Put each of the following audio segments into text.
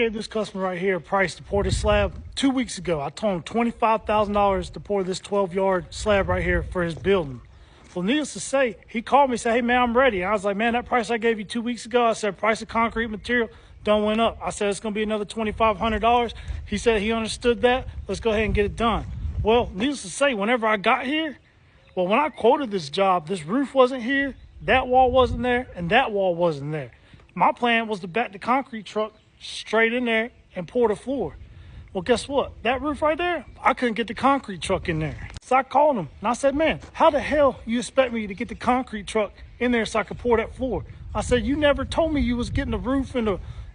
Gave this customer right here a price to pour this slab 2 weeks ago. I told him $25,000 to pour this 12-yard slab right here for his building. Well, needless to say, he called me and said, hey, man, I'm ready. And I was like, man, that price I gave you 2 weeks ago, I said, price of concrete material done went up. I said, it's going to be another $2,500. He said he understood that. Let's go ahead and get it done. Well, needless to say, whenever I got here, well, when I quoted this job, this roof wasn't here, that wall wasn't there, and that wall wasn't there. My plan was to back the concrete truck straight in there and pour the floor. Well, guess what? That roof right there, I couldn't get the concrete truck in there. So I called him and I said, man, how the hell you expect me to get the concrete truck in there so I could pour that floor? I said, you never told me you was getting the roof and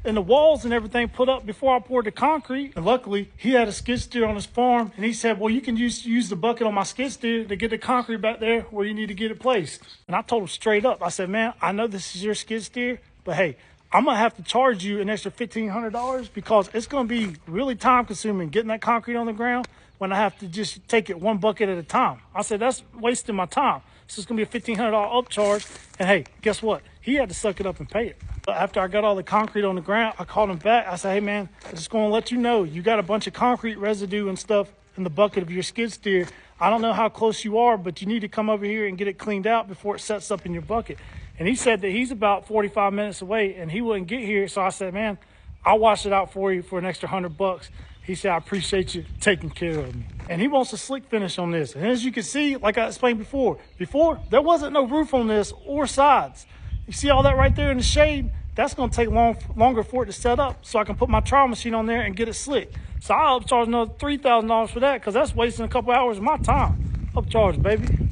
the walls and everything put up before I poured the concrete. And luckily, he had a skid steer on his farm, and he said, well, you can use the bucket on my skid steer to get the concrete back there where you need to get it placed. And I told him straight up, I said, man, I know this is your skid steer, but hey, I'm going to have to charge you an extra $1,500 because it's going to be really time consuming getting that concrete on the ground when I have to just take it one bucket at a time. I said, that's wasting my time. So it's going to be a $1,500 upcharge. And hey, guess what? He had to suck it up and pay it. But after I got all the concrete on the ground, I called him back. I said, hey, man, I'm just going to let you know you got a bunch of concrete residue and stuff in the bucket of your skid steer. I don't know how close you are, but you need to come over here and get it cleaned out before it sets up in your bucket. And he said that he's about 45 minutes away and he wouldn't get here. So I said, man, I'll wash it out for you for an extra $100. He said, I appreciate you taking care of me. And he wants a slick finish on this. And as you can see, like I explained before, there wasn't no roof on this or sides. You see all that right there in the shade? That's going to take longer for it to set up so I can put my trowel machine on there and get it slick. So I'll upcharge another $3,000 for that because that's wasting a couple hours of my time. Upcharge, baby.